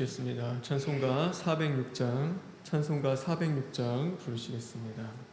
부르시겠습니다. 찬송가 406장 부르시겠습니다.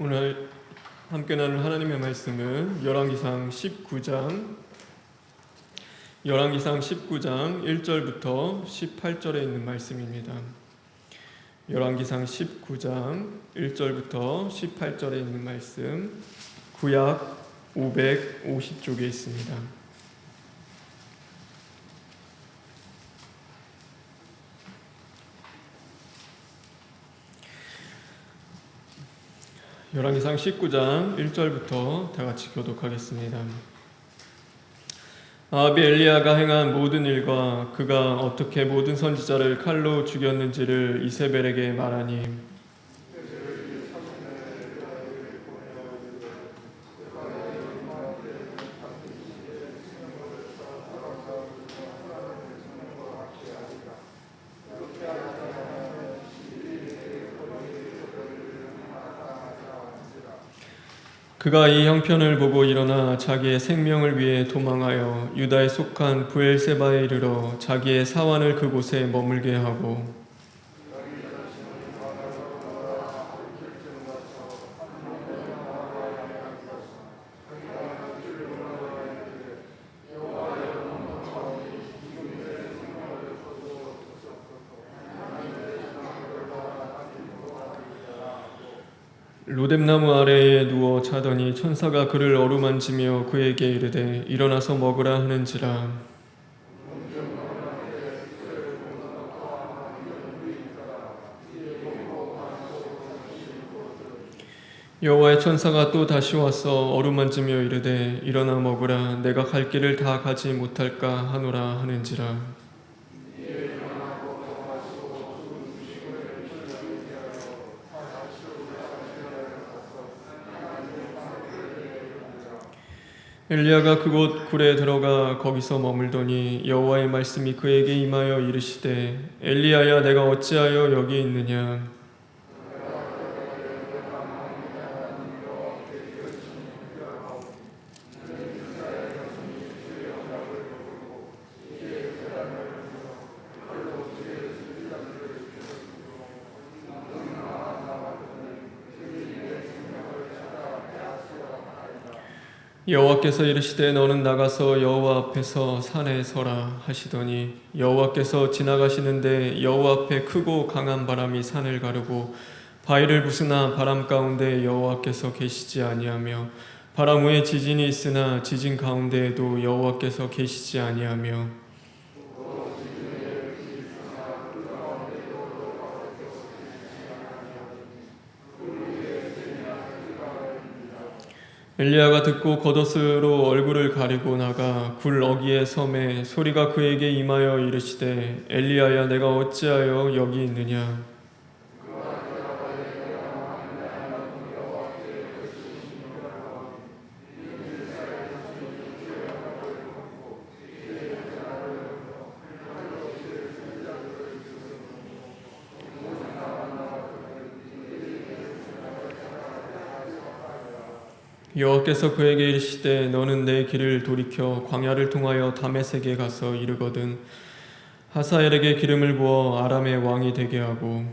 오늘 함께 나눌 하나님의 말씀은 열왕기상 19장 1절부터 18절에 있는 말씀입니다. 열왕기상 19장 1절부터 18절에 있는 말씀, 구약 550쪽에 있습니다. 열왕기상 19장 1절부터 다 같이 교독하겠습니다. 아합이 엘리야가 행한 모든 일과 그가 어떻게 모든 선지자를 칼로 죽였는지를 이세벨에게 말하니 그가 이 형편을 보고 일어나 자기의 생명을 위해 도망하여 유다에 속한 브엘세바에 이르러 자기의 사환을 그곳에 머물게 하고 로뎀나무 아래에 누워 자더니 천사가 그를 어루만지며 그에게 이르되 일어나서 먹으라 하는지라. 여호와의 천사가 또 다시 와서 어루만지며 이르되 일어나 먹으라. 내가 갈 길을 다 가지 못할까 하노라 하는지라. 엘리야가 그곳 굴에 들어가 거기서 머물더니 여호와의 말씀이 그에게 임하여 이르시되 엘리야야 내가 어찌하여 여기 있느냐. 여호와께서 이르시되 너는 나가서 여호와 앞에서 산에 서라 하시더니 여호와께서 지나가시는데 여호와 앞에 크고 강한 바람이 산을 가르고 바위를 부수나 바람 가운데 여호와께서 계시지 아니하며 바람 후에 지진이 있으나 지진 가운데에도 여호와께서 계시지 아니하며 엘리야가 듣고 겉옷으로 얼굴을 가리고 나가 굴 어귀의 섬에 소리가 그에게 임하여 이르시되 엘리야야 내가 어찌하여 여기 있느냐. 여호와께서 그에게 이르시되 너는 내 길을 돌이켜 광야를 통하여 다메섹에 가서 이르거든 하사엘에게 기름을 부어 아람의 왕이 되게 하고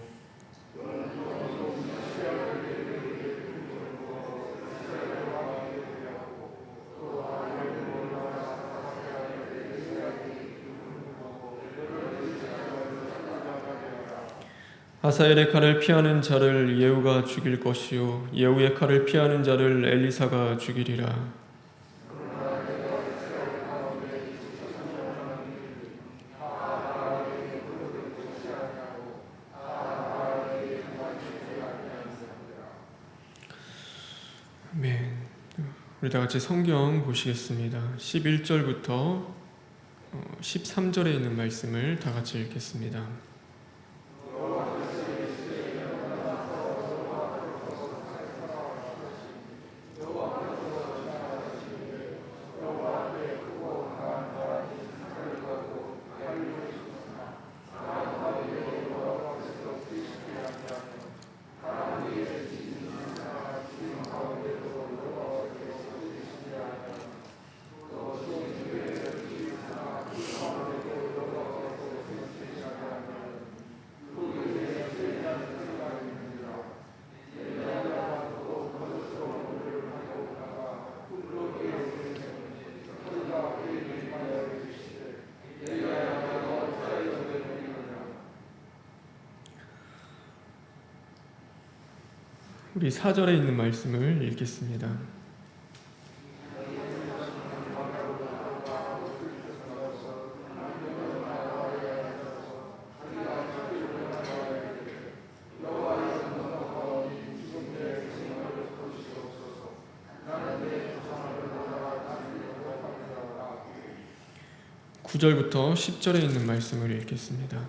하사엘의 칼을 피하는 자를 예후가 죽일 것이요 예후의 칼을 피하는 자를 엘리사가 죽이리라. 아멘. 우리 다 같이 성경 보시겠습니다. 11절부터 13절에 있는 말씀을 다 같이 읽겠습니다. 우리 4절에 있는 말씀을 읽겠습니다. (9절부터) (10절에) 있는 말씀을 읽겠습니다.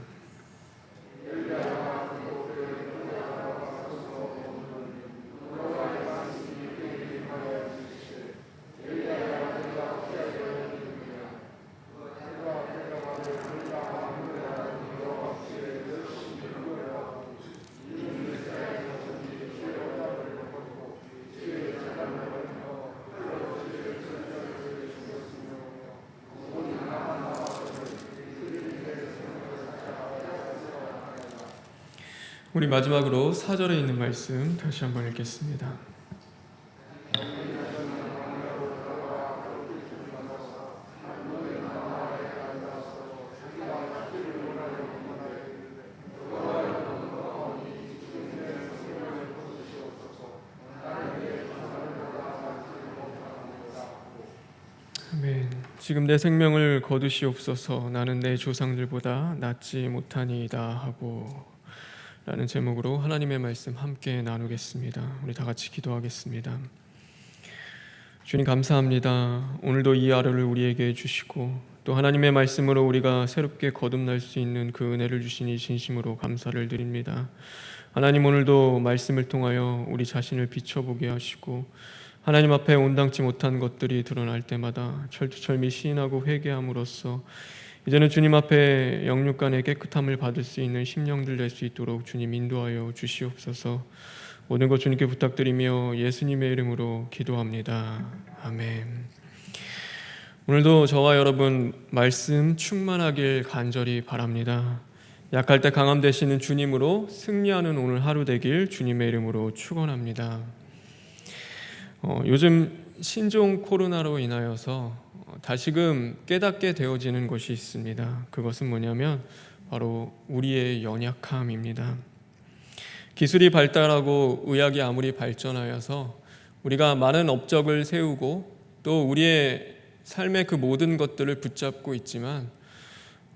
우리 마지막으로 4절에 있는 말씀 다시 한번 읽겠습니다. 아멘. 지금 내 생명을 거두시옵소서. 나는 내 조상들보다 낫지 못하니이다 하고 라는 제목으로 하나님의 말씀 함께 나누겠습니다. 우리 다 같이 기도하겠습니다. 주님 감사합니다. 오늘도 이 하루를 우리에게 주시고 또 하나님의 말씀으로 우리가 새롭게 거듭날 수 있는 그 은혜를 주시니 진심으로 감사를 드립니다. 하나님, 오늘도 말씀을 통하여 우리 자신을 비춰보게 하시고 하나님 앞에 온당치 못한 것들이 드러날 때마다 철두철미 시인하고 회개함으로써 이제는 주님 앞에 영육간의 깨끗함을 받을 수 있는 심령들 될 수 있도록 주님 인도하여 주시옵소서. 모든 것 주님께 부탁드리며 예수님의 이름으로 기도합니다. 아멘. 오늘도 저와 여러분 말씀 충만하길 간절히 바랍니다. 약할 때 강함 되시는 주님으로 승리하는 오늘 하루 되길 주님의 이름으로 축원합니다. 요즘 신종 코로나로 인하여서 다시금 깨닫게 되어지는 것이 있습니다. 그것은 뭐냐면 바로 우리의 연약함입니다. 기술이 발달하고 의학이 아무리 발전하여서 우리가 많은 업적을 세우고 또 우리의 삶의 그 모든 것들을 붙잡고 있지만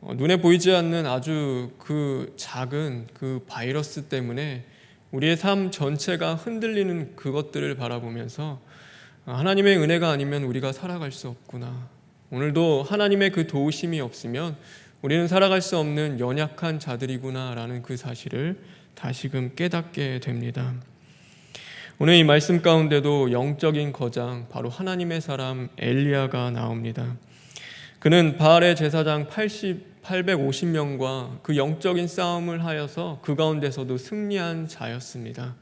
눈에 보이지 않는 아주 그 작은 그 바이러스 때문에 우리의 삶 전체가 흔들리는 그것들을 바라보면서 하나님의 은혜가 아니면 우리가 살아갈 수 없구나. 오늘도 하나님의 그 도우심이 없으면 우리는 살아갈 수 없는 연약한 자들이구나 라는 그 사실을 다시금 깨닫게 됩니다. 오늘 이 말씀 가운데도 영적인 거장, 바로 하나님의 사람 엘리야가 나옵니다. 그는 바알의 제사장 850명과 그 영적인 싸움을 하여서 그 가운데서도 승리한 자였습니다.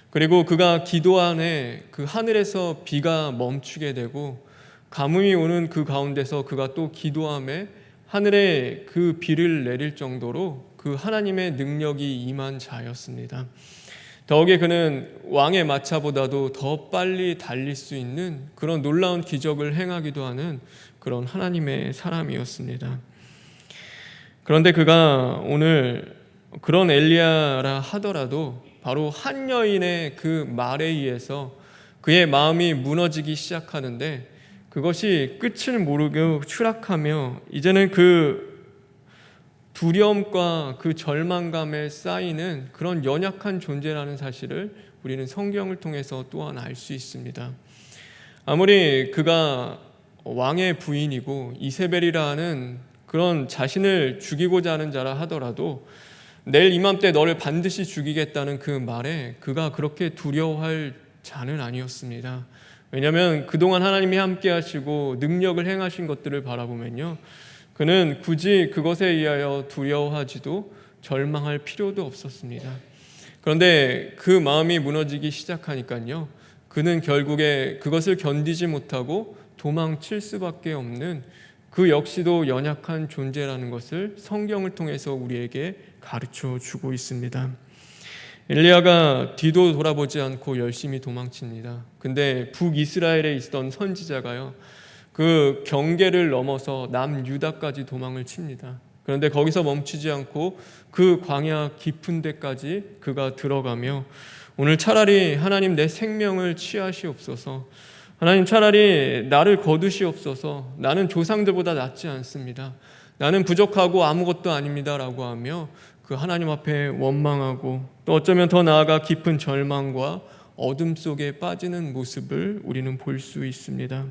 그리고 그가 기도하네 그 하늘에서 비가 멈추게 되고 가뭄이 오는 그 가운데서 그가 또 기도하며 하늘에 그 비를 내릴 정도로 그 하나님의 능력이 임한 자였습니다. 더욱이 그는 왕의 마차보다도 더 빨리 달릴 수 있는 그런 놀라운 기적을 행하기도 하는 그런 하나님의 사람이었습니다. 그런데 그가 오늘 그런 엘리야라 하더라도 바로 한 여인의 그 말에 의해서 그의 마음이 무너지기 시작하는데 그것이 끝을 모르고 추락하며 이제는 그 두려움과 그 절망감에 쌓이는 그런 연약한 존재라는 사실을 우리는 성경을 통해서 또한 알 수 있습니다. 아무리 그가 왕의 부인이고 이세벨이라는 그런 자신을 죽이고자 하는 자라 하더라도 내일 이맘때 너를 반드시 죽이겠다는 그 말에 그가 그렇게 두려워할 자는 아니었습니다. 왜냐하면 그동안 하나님이 함께 하시고 능력을 행하신 것들을 바라보면요, 그는 굳이 그것에 의하여 두려워하지도 절망할 필요도 없었습니다. 그런데 그 마음이 무너지기 시작하니까요, 그는 결국에 그것을 견디지 못하고 도망칠 수밖에 없는 그 역시도 연약한 존재라는 것을 성경을 통해서 우리에게 가르쳐 주고 있습니다. 엘리야가 뒤도 돌아보지 않고 열심히 도망칩니다. 근데 북이스라엘에 있던 선지자가요, 그 경계를 넘어서 남유다까지 도망을 칩니다. 그런데 거기서 멈추지 않고 그 광야 깊은 데까지 그가 들어가며 오늘 차라리 하나님 내 생명을 취하시옵소서, 하나님 차라리 나를 거두시옵소서, 나는 조상들보다 낫지 않습니다, 나는 부족하고 아무것도 아닙니다 라고 하며 그 하나님 앞에 원망하고 또 어쩌면 더 나아가 깊은 절망과 어둠 속에 빠지는 모습을 우리는 볼 수 있습니다.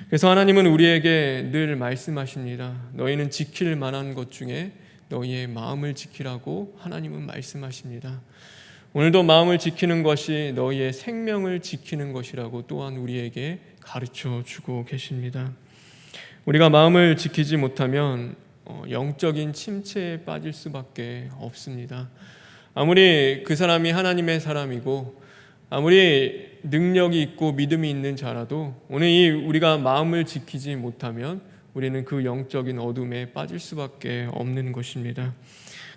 그래서 하나님은 우리에게 늘 말씀하십니다. 너희는 지킬 만한 것 중에 너희의 마음을 지키라고 하나님은 말씀하십니다. 오늘도 마음을 지키는 것이 너희의 생명을 지키는 것이라고 또한 우리에게 가르쳐 주고 계십니다. 우리가 마음을 지키지 못하면 영적인 침체에 빠질 수밖에 없습니다. 아무리 그 사람이 하나님의 사람이고 아무리 능력이 있고 믿음이 있는 자라도 오늘 우리가 마음을 지키지 못하면 우리는 그 영적인 어둠에 빠질 수밖에 없는 것입니다.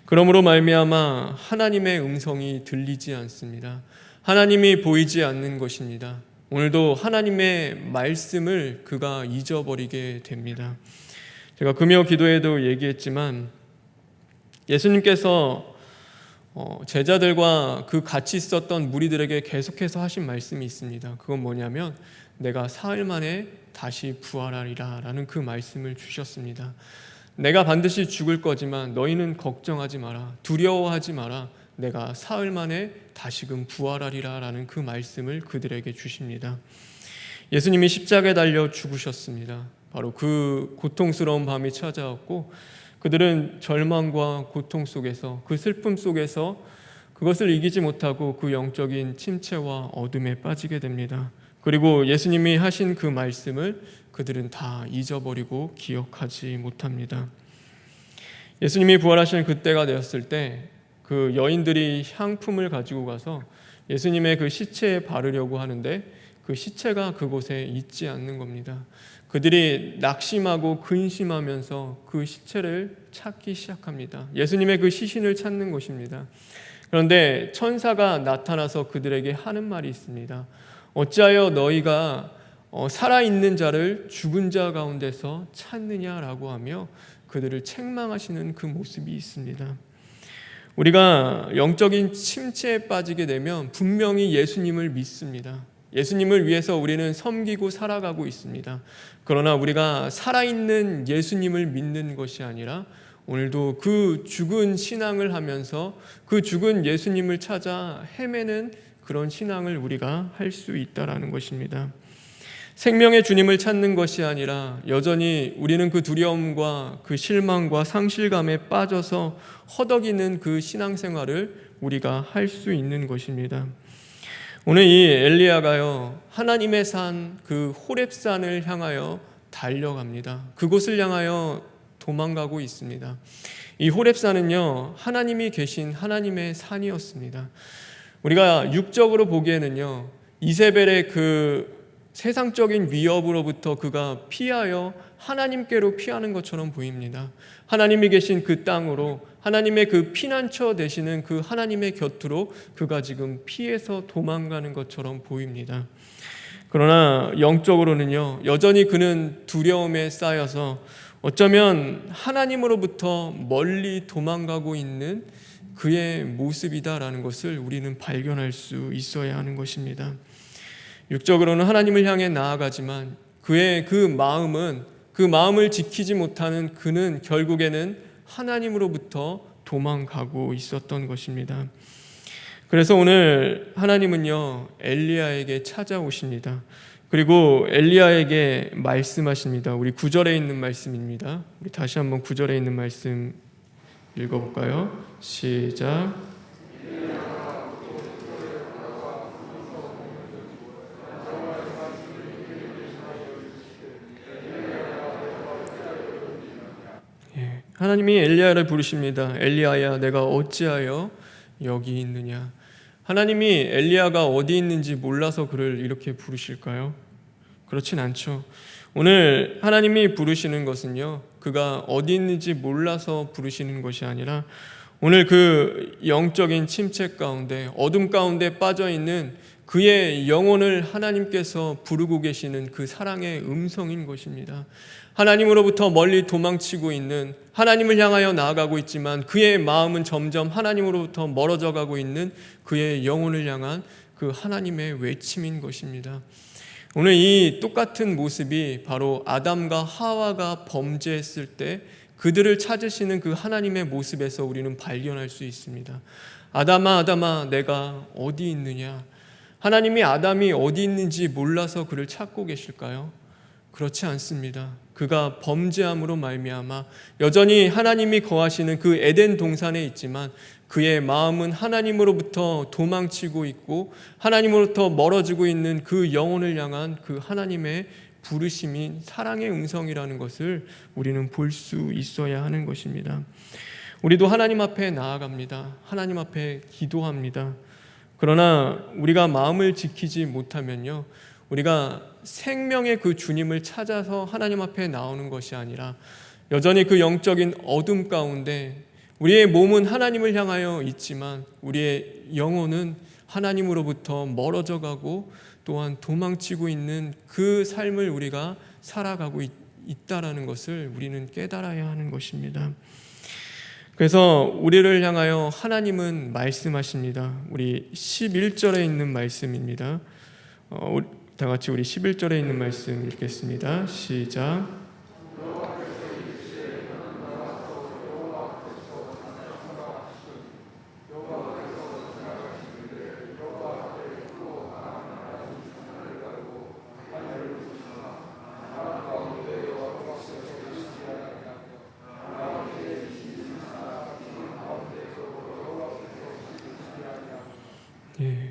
그러므로 말미암아 하나님의 음성이 들리지 않습니다. 하나님이 보이지 않는 것입니다. 오늘도 하나님의 말씀을 그가 잊어버리게 됩니다. 제가 금요 기도에도 얘기했지만 예수님께서 제자들과 그 같이 있었던 무리들에게 계속해서 하신 말씀이 있습니다. 그건 뭐냐면 내가 사흘 만에 다시 부활하리라 라는 그 말씀을 주셨습니다. 내가 반드시 죽을 거지만 너희는 걱정하지 마라, 두려워하지 마라, 내가 사흘 만에 다시금 부활하리라 라는 그 말씀을 그들에게 주십니다. 예수님이 십자가에 달려 죽으셨습니다. 바로 그 고통스러운 밤이 찾아왔고 그들은 절망과 고통 속에서, 그 슬픔 속에서 그것을 이기지 못하고 그 영적인 침체와 어둠에 빠지게 됩니다. 그리고 예수님이 하신 그 말씀을 그들은 다 잊어버리고 기억하지 못합니다. 예수님이 부활하시는 그때가 되었을 때 그 여인들이 향품을 가지고 가서 예수님의 그 시체에 바르려고 하는데 그 시체가 그곳에 있지 않는 겁니다. 그들이 낙심하고 근심하면서 그 시체를 찾기 시작합니다. 예수님의 그 시신을 찾는 것입니다. 그런데 천사가 나타나서 그들에게 하는 말이 있습니다. 어찌하여 너희가 살아있는 자를 죽은 자 가운데서 찾느냐라고 하며 그들을 책망하시는 그 모습이 있습니다. 우리가 영적인 침체에 빠지게 되면 분명히 예수님을 믿습니다. 예수님을 위해서 우리는 섬기고 살아가고 있습니다. 그러나 우리가 살아있는 예수님을 믿는 것이 아니라 오늘도 그 죽은 신앙을 하면서 그 죽은 예수님을 찾아 헤매는 그런 신앙을 우리가 할 수 있다라는 것입니다. 생명의 주님을 찾는 것이 아니라 여전히 우리는 그 두려움과 그 실망과 상실감에 빠져서 허덕이는 그 신앙생활을 우리가 할 수 있는 것입니다. 오늘 이 엘리야가요, 하나님의 산 그 호렙산을 향하여 달려갑니다. 그곳을 향하여 도망가고 있습니다. 이 호렙산은요, 하나님이 계신 하나님의 산이었습니다. 우리가 육적으로 보기에는요, 이세벨의 그 세상적인 위협으로부터 그가 피하여 하나님께로 피하는 것처럼 보입니다. 하나님이 계신 그 땅으로, 하나님의 그 피난처 되시는 그 하나님의 곁으로 그가 지금 피해서 도망가는 것처럼 보입니다. 그러나 영적으로는요, 여전히 그는 두려움에 쌓여서 어쩌면 하나님으로부터 멀리 도망가고 있는 그의 모습이다라는 것을 우리는 발견할 수 있어야 하는 것입니다. 육적으로는 하나님을 향해 나아가지만 그의 그 마음을 지키지 못하는 그는 결국에는 하나님으로부터 도망가고 있었던 것입니다. 그래서 오늘 하나님은요, 엘리야에게 찾아오십니다. 그리고 엘리야에게 말씀하십니다. 우리 9절에 있는 말씀입니다. 우리 다시 한번 9절에 있는 말씀 읽어볼까요? 시작. 하나님이 엘리야를 부르십니다. 엘리야야, 내가 어찌하여 여기 있느냐. 하나님이 엘리야가 어디 있는지 몰라서 그를 이렇게 부르실까요? 그렇진 않죠. 오늘 하나님이 부르시는 것은요, 그가 어디 있는지 몰라서 부르시는 것이 아니라 오늘 그 영적인 침체 가운데, 어둠 가운데 빠져있는 그의 영혼을 하나님께서 부르고 계시는 그 사랑의 음성인 것입니다. 하나님으로부터 멀리 도망치고 있는, 하나님을 향하여 나아가고 있지만 그의 마음은 점점 하나님으로부터 멀어져 가고 있는 그의 영혼을 향한 그 하나님의 외침인 것입니다. 오늘 이 똑같은 모습이 바로 아담과 하와가 범죄했을 때 그들을 찾으시는 그 하나님의 모습에서 우리는 발견할 수 있습니다. 아담아, 아담아, 내가 어디 있느냐? 하나님이 아담이 어디 있는지 몰라서 그를 찾고 계실까요? 그렇지 않습니다. 그가 범죄함으로 말미암아 여전히 하나님이 거하시는 그 에덴 동산에 있지만 그의 마음은 하나님으로부터 도망치고 있고 하나님으로부터 멀어지고 있는 그 영혼을 향한 그 하나님의 부르심인 사랑의 음성이라는 것을 우리는 볼 수 있어야 하는 것입니다. 우리도 하나님 앞에 나아갑니다. 하나님 앞에 기도합니다. 그러나 우리가 마음을 지키지 못하면요, 우리가 생명의 그 주님을 찾아서 하나님 앞에 나오는 것이 아니라 여전히 그 영적인 어둠 가운데 우리의 몸은 하나님을 향하여 있지만 우리의 영혼은 하나님으로부터 멀어져 가고 또한 도망치고 있는 그 삶을 우리가 살아가고 있다라는 것을 우리는 깨달아야 하는 것입니다. 그래서 우리를 향하여 하나님은 말씀하십니다. 우리 11절에 있는 말씀입니다. 다 같이 우리 11절에 있는 말씀 읽겠습니다. 시작.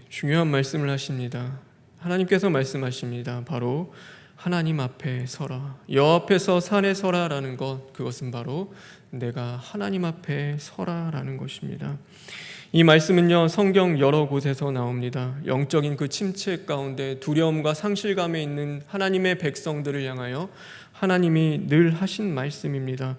중요한 말씀을 하십니다. 하나님께서 말씀하십니다. 바로 하나님 앞에 서라. 여호와 앞에서 산에 서라라는 것, 그것은 바로 내가 하나님 앞에 서라라는 것입니다. 이 말씀은요, 성경 여러 곳에서 나옵니다. 영적인 그 침체 가운데 두려움과 상실감에 있는 하나님의 백성들을 향하여 하나님이 늘 하신 말씀입니다.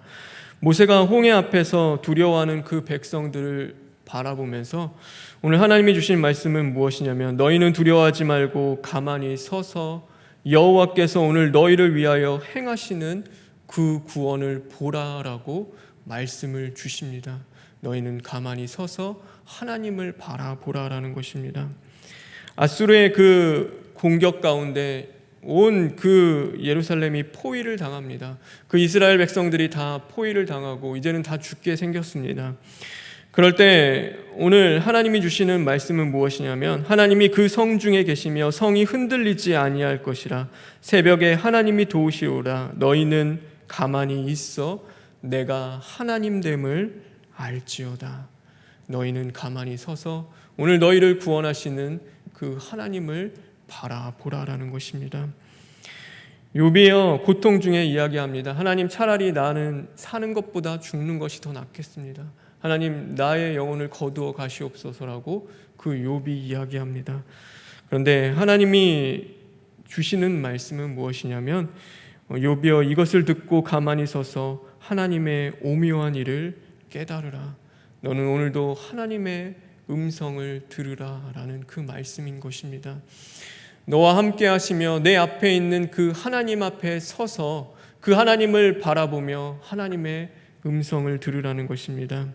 모세가 홍해 앞에서 두려워하는 그 백성들을 바라보면서 오늘 하나님이 주신 말씀은 무엇이냐면, 너희는 두려워하지 말고 가만히 서서 여호와께서 오늘 너희를 위하여 행하시는 그 구원을 보라라고 말씀을 주십니다. 너희는 가만히 서서 하나님을 바라보라라는 것입니다. 아수르의 그 공격 가운데 온 그 예루살렘이 포위를 당합니다. 그 이스라엘 백성들이 다 포위를 당하고 이제는 다 죽게 생겼습니다. 그럴 때 오늘 하나님이 주시는 말씀은 무엇이냐면, 하나님이 그 성 중에 계시며 성이 흔들리지 아니할 것이라. 새벽에 하나님이 도우시오라. 너희는 가만히 있어 내가 하나님됨을 알지어다. 너희는 가만히 서서 오늘 너희를 구원하시는 그 하나님을 바라보라라는 것입니다. 욥이요, 고통 중에 이야기합니다. 하나님, 차라리 나는 사는 것보다 죽는 것이 더 낫겠습니다. 하나님, 나의 영혼을 거두어 가시옵소서라고 그 욥이 이야기합니다. 그런데 하나님이 주시는 말씀은 무엇이냐면, 욥이여, 이것을 듣고 가만히 서서 하나님의 오묘한 일을 깨달으라. 너는 오늘도 하나님의 음성을 들으라 라는 그 말씀인 것입니다. 너와 함께 하시며 내 앞에 있는 그 하나님 앞에 서서 그 하나님을 바라보며 하나님의 음성을 들으라는 것입니다.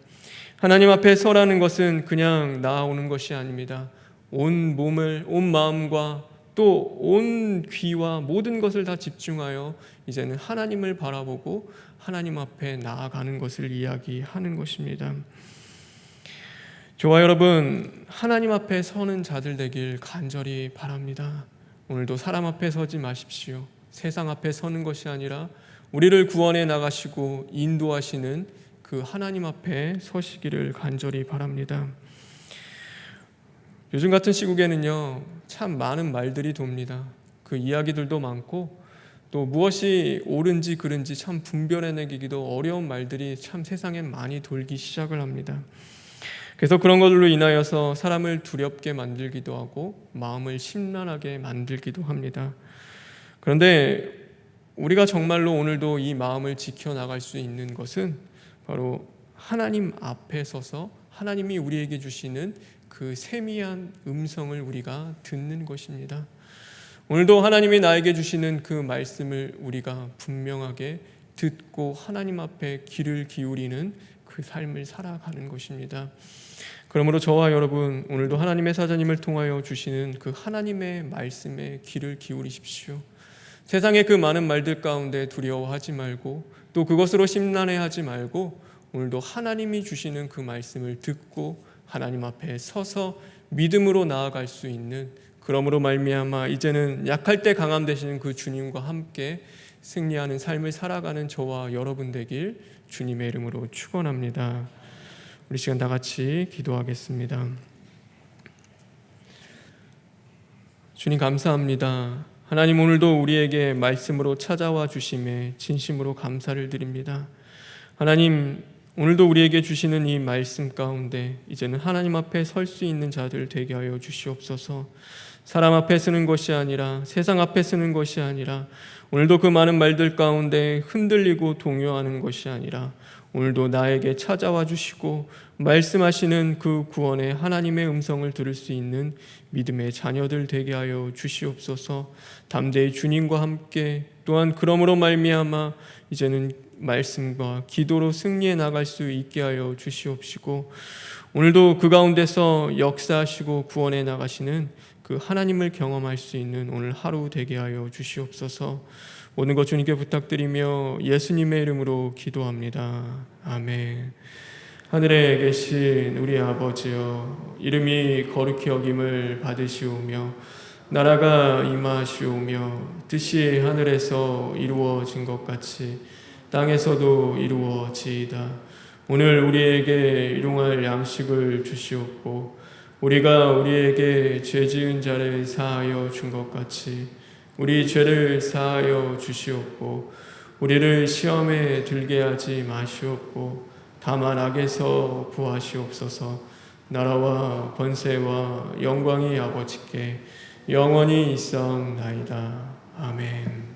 하나님 앞에 서라는 것은 그냥 나아오는 것이 아닙니다. 온 몸을, 온 마음과 또 온 귀와 모든 것을 다 집중하여 이제는 하나님을 바라보고 하나님 앞에 나아가는 것을 이야기하는 것입니다. 저와 여러분, 하나님 앞에 서는 자들 되길 간절히 바랍니다. 오늘도 사람 앞에 서지 마십시오. 세상 앞에 서는 것이 아니라 우리를 구원해 나가시고 인도하시는 그 하나님 앞에 서시기를 간절히 바랍니다. 요즘 같은 시국에는요, 참 많은 말들이 돕니다. 그 이야기들도 많고 또 무엇이 옳은지 그른지 참 분별해내기도 어려운 말들이 참 세상엔 많이 돌기 시작을 합니다. 그래서 그런 것들로 인하여서 사람을 두렵게 만들기도 하고 마음을 심란하게 만들기도 합니다. 그런데 우리가 정말로 오늘도 이 마음을 지켜나갈 수 있는 것은 바로 하나님 앞에 서서 하나님이 우리에게 주시는 그 세미한 음성을 우리가 듣는 것입니다. 오늘도 하나님이 나에게 주시는 그 말씀을 우리가 분명하게 듣고 하나님 앞에 귀를 기울이는 그 삶을 살아가는 것입니다. 그러므로 저와 여러분, 오늘도 하나님의 사자님을 통하여 주시는 그 하나님의 말씀에 귀를 기울이십시오. 세상의 그 많은 말들 가운데 두려워하지 말고 또 그것으로 심란해하지 말고 오늘도 하나님이 주시는 그 말씀을 듣고 하나님 앞에 서서 믿음으로 나아갈 수 있는, 그러므로 말미암아 이제는 약할 때 강함 되시는 그 주님과 함께 승리하는 삶을 살아가는 저와 여러분 되길 주님의 이름으로 축원합니다. 우리 시간 다 같이 기도하겠습니다. 주님, 감사합니다. 하나님, 오늘도 우리에게 말씀으로 찾아와 주심에 진심으로 감사를 드립니다. 하나님, 오늘도 우리에게 주시는 이 말씀 가운데 이제는 하나님 앞에 설 수 있는 자들 되게 하여 주시옵소서. 사람 앞에 쓰는 것이 아니라, 세상 앞에 쓰는 것이 아니라, 오늘도 그 많은 말들 가운데 흔들리고 동요하는 것이 아니라 오늘도 나에게 찾아와 주시고 말씀하시는 그 구원의 하나님의 음성을 들을 수 있는 믿음의 자녀들 되게 하여 주시옵소서. 담대히 주님과 함께, 또한 그러므로 말미암아 이제는 말씀과 기도로 승리해 나갈 수 있게 하여 주시옵시고, 오늘도 그 가운데서 역사하시고 구원해 나가시는 그 하나님을 경험할 수 있는 오늘 하루 되게 하여 주시옵소서. 모든 것 주님께 부탁드리며 예수님의 이름으로 기도합니다. 아멘. 하늘에 계신 우리 아버지여, 이름이 거룩히 여김을 받으시오며 나라가 임하시오며 뜻이 하늘에서 이루어진 것 같이 땅에서도 이루어지이다. 오늘 우리에게 일용할 양식을 주시옵고 우리가 우리에게 죄 지은 자를 사하여 준 것 같이 우리 죄를 사하여 주시옵고 우리를 시험에 들게 하지 마시옵고 다만 악에서 구하시옵소서. 나라와 권세와 영광이 아버지께 영원히 있사옵나이다. 아멘.